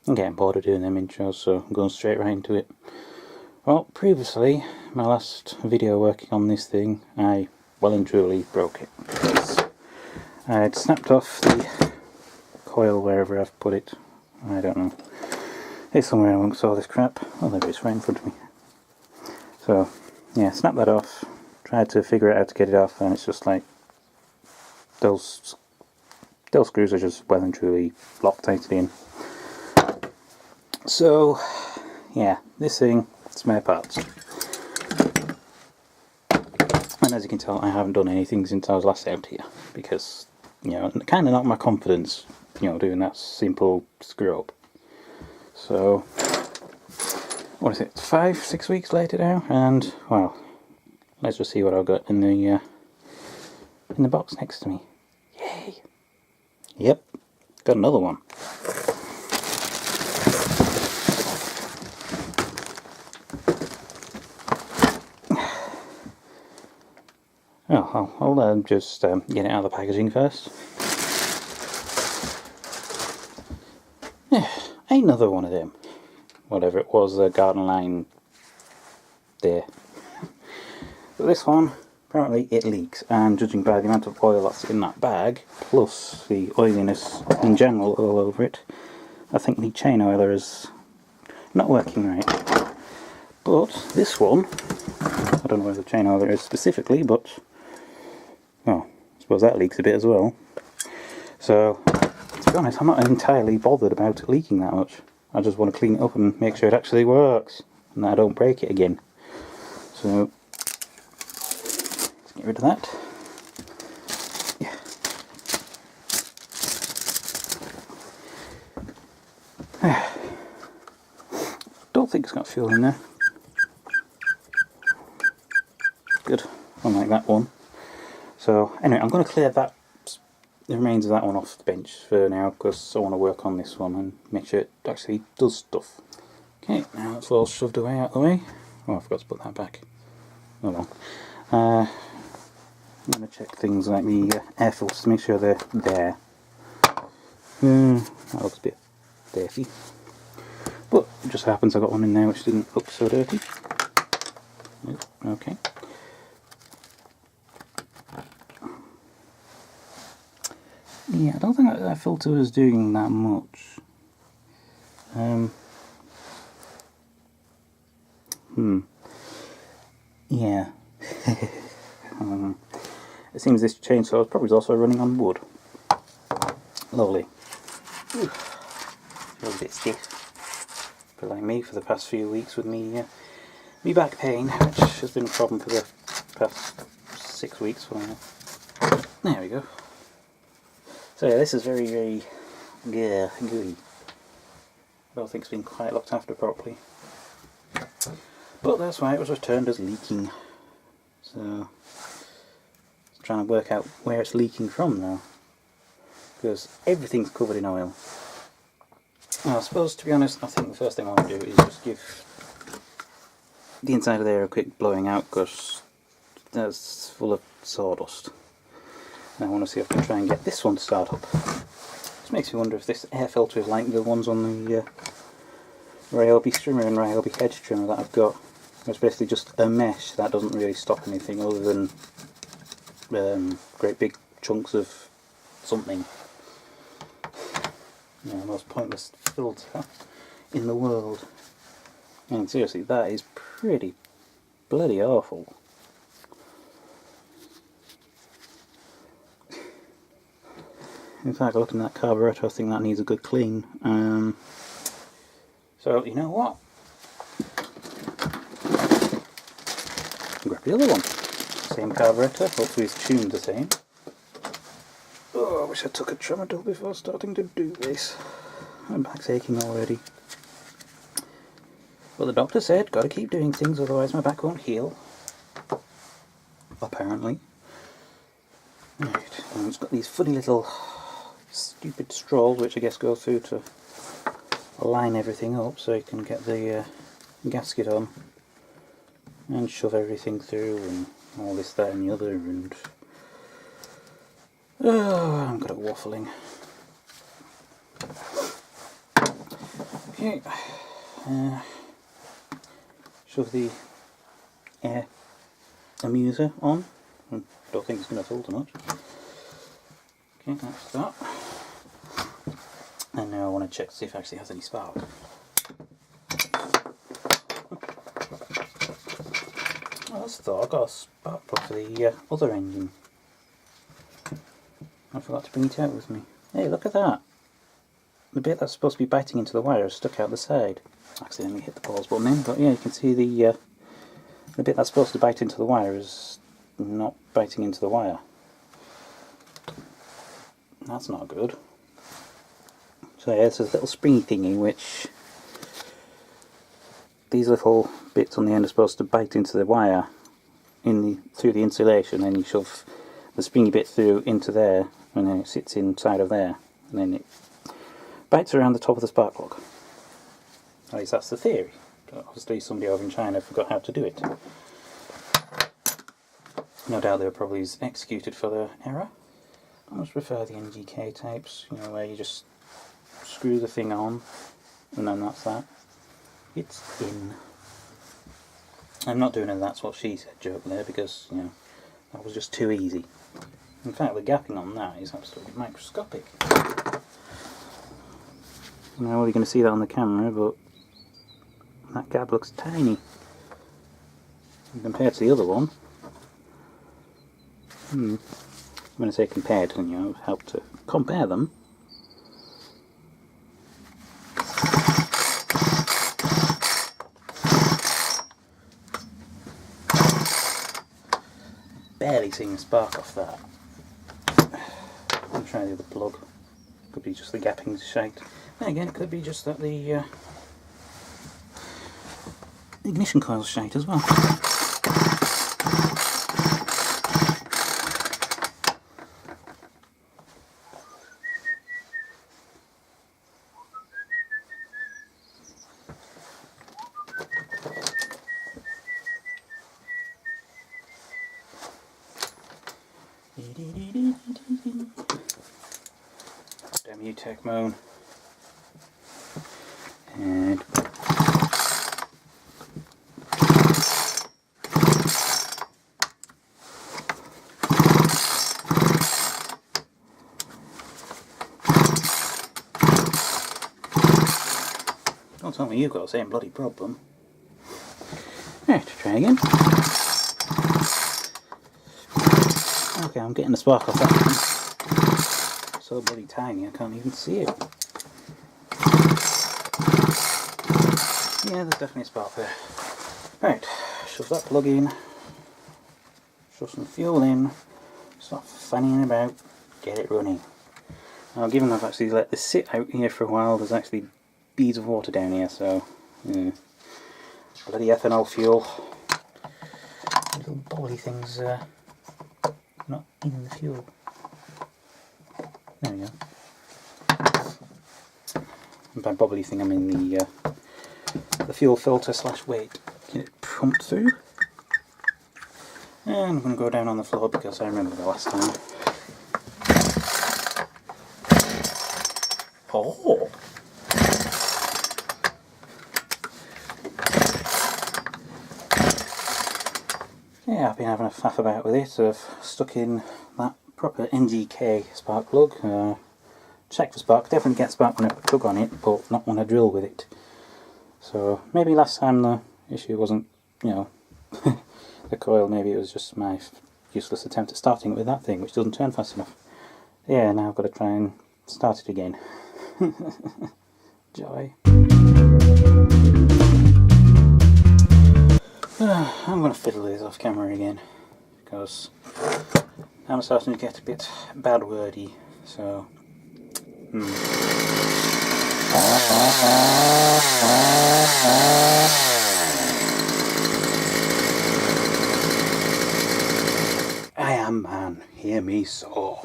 I'm getting bored of doing them intros, so I'm going straight right into it. Well, previously, my last video working on this thing, I well and truly broke it. I had snapped off the coil wherever I've put it. I don't know. It's somewhere amongst all this crap. Oh, there it is, right in front of me. So, yeah, snapped that off. Tried to figure out how to get it off, and it's just like those screws are just well and truly Loctited in. So, yeah, this thing, spare parts. And as you can tell, I haven't done anything since I was last out here, because, you know, it kind of knocked my confidence, you know, doing that simple screw up. So, what is it, 5-6 weeks later now, and, well, let's just see what I've got in the box next to me. Yay! Yep, got another one. Oh, I'll just get it out of the packaging first. Yeah, another one of them. Whatever it was, the Gardenline there. But this one, apparently it leaks, and judging by the amount of oil that's in that bag, plus the oiliness in general all over it, I think the chain oiler is not working right. But this one, I don't know where the chain oiler is specifically, but well, I suppose that leaks a bit as well. So, to be honest, I'm not entirely bothered about it leaking that much. I just want to clean it up and make sure it actually works, and that I don't break it again. So, let's get rid of that. Yeah. Don't think it's got fuel in there. Good, unlike that one. So, anyway, I'm going to clear the remains of that one off the bench for now, because I want to work on this one and make sure it actually does stuff. Okay, now it's all shoved away out of the way. Oh, I forgot to put that back. Oh well. I'm going to check things like the air filters to make sure they're there. That looks a bit dirty. But it just happens I got one in there which didn't look so dirty. Okay. Yeah, I don't think that filter was doing that much. Yeah. It seems this chainsaw is probably also running on wood. Lovely. Ooh. Feels a bit stiff. But like me for the past few weeks with me back pain, which has been a problem for the past 6 weeks. There we go. So yeah, this is very gooey. I don't think it's been quite looked after properly. But that's why it was returned as leaking. So, trying to work out where it's leaking from now, because everything's covered in oil. Now, I suppose, to be honest, I think the first thing I want to do is just give the inside of there a quick blowing out, because that's full of sawdust. Now I want to see if I can try and get this one to start up. This makes me wonder if this air filter is like the ones on the Ryobi strimmer and Ryobi hedge trimmer that I've got. It's basically just a mesh that doesn't really stop anything other than great big chunks of something. You know, the most pointless filter in the world. And seriously, that is pretty bloody awful. In fact, looking at that carburetor, I think that needs a good clean. So, you know what? Grab the other one. Same carburetor, hopefully it's tuned the same. Oh, I wish I took a tramadol before starting to do this. My back's aching already. Well, the doctor said, gotta keep doing things, otherwise my back won't heal. Apparently. Right, and it's got these funny little stupid straws, which I guess go through to line everything up so you can get the gasket on and shove everything through and all this, that and the other, and oh, I'm good at waffling. Okay, shove the air amuser on. I don't think it's going to filter much. Okay, that's that. And now I want to check to see if it actually has any spark. Oh, that's thought. I got a spark plug for the other engine. I forgot to bring it out with me. Hey, look at that! The bit that's supposed to be biting into the wire is stuck out the side. Accidentally hit the pause button in, but yeah, you can see the bit that's supposed to bite into the wire is not biting into the wire. That's not good. So yeah, it's a little springy thingy which these little bits on the end are supposed to bite into the wire through the insulation, and you shove the springy bit through into there, and then it sits inside of there, and then it bites around the top of the spark plug. At least that's the theory. But obviously somebody over in China forgot how to do it. No doubt they were probably executed for their error. I much prefer the NGK types, you know, where you just screw the thing on and then that's that. It's in. I'm not doing a "that's what she said" joke there, because, you know, that was just too easy. In fact, the gapping on that is absolutely microscopic. Now you're going to see that on the camera, but that gap looks tiny compared to the other one. When I say compared, you know, help to compare them. Barely seeing a spark off that. I'll try the other plug. Could be just the gapping's shite. Then again, it could be just that the ignition coil's shite as well. Damn you, Tecmo. And don't tell me you've got the same bloody problem. Right, try again. Okay, I'm getting the spark off that one. So bloody tiny, I can't even see it. Yeah, there's definitely a spark there. Right, shove that plug in, shove some fuel in, stop fanning about, get it running. Now, given I've actually let this sit out here for a while, there's actually beads of water down here, so yeah. Bloody ethanol fuel. Little bobbly things not in the fuel. There we go. And by bobbly thing I mean the fuel filter / weight. Get it pumped through. And I'm going to go down on the floor because I remember the last time. Oh! Yeah, I've been having a faff about with it. I've stuck in that proper NGK spark plug. Check for spark. Definitely get spark when I plug on it, but not when I drill with it. So maybe last time the issue wasn't, you know, the coil. Maybe it was just my useless attempt at starting it with that thing, which doesn't turn fast enough. Yeah, now I've got to try and start it again. Joy. I'm going to fiddle with this off camera again, because I'm starting to get a bit bad wordy, so I am man, hear me saw.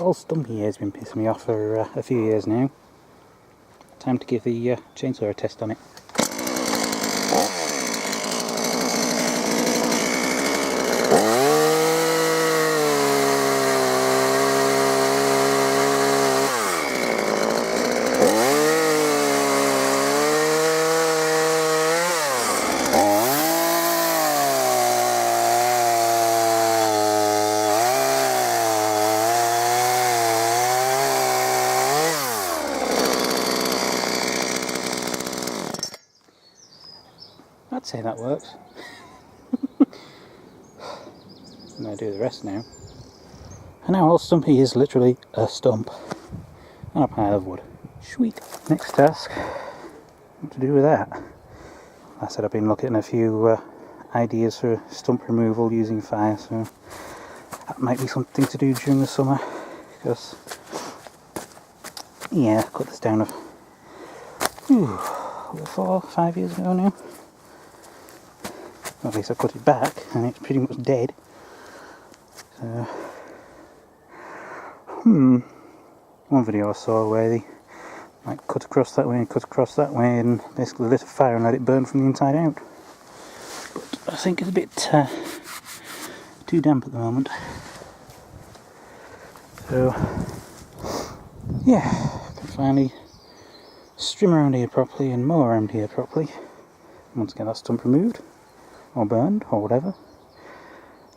old stumpy here has been pissing me off for a few years now. Time to give the chainsaw a test on it. I'd say that works. I'm going to do the rest now. And now old Stumpy is literally a stump and a pile of wood. Sweet. Next task, what to do with that? Like I said, I've been looking at a few ideas for stump removal using fire, so that might be something to do during the summer. Because, yeah, I cut this down 4 or 5 years ago now. At least I cut it back and it's pretty much dead. So, one video I saw where they like cut across that way and cut across that way and basically lit a fire and let it burn from the inside out. But I think it's a bit too damp at the moment. So, yeah, I can finally strim around here properly and mow around here properly. Once I get that stump removed, or burned, or whatever.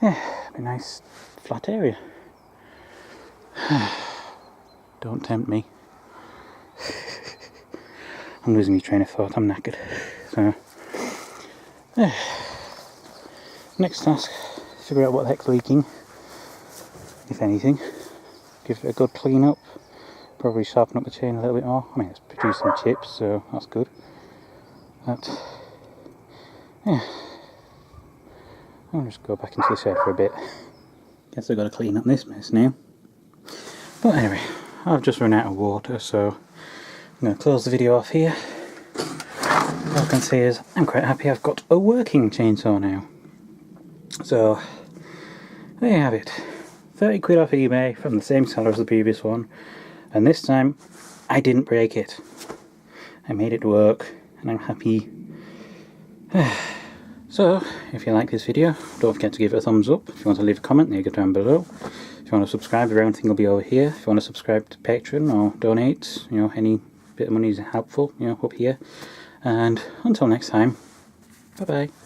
Yeah, it'd be a nice flat area. Don't tempt me. I'm losing my train of thought, I'm knackered. So, yeah. Next task, figure out what the heck's leaking, if anything. Give it a good clean up. Probably sharpen up the chain a little bit more. I mean, it's producing chips, so that's good. But, yeah. I'll just go back into the shed for a bit. Guess I've got to clean up this mess now. But anyway, I've just run out of water, so I'm going to close the video off here. All I can say is I'm quite happy I've got a working chainsaw now. So, there you have it. 30 quid off eBay from the same seller as the previous one. And this time, I didn't break it. I made it work, and I'm happy. So, if you like this video, don't forget to give it a thumbs up. If you want to leave a comment, leave it down below. If you want to subscribe, the round thing will be over here. If you want to subscribe to Patreon or donate, any bit of money is helpful, up here. And until next time, bye bye.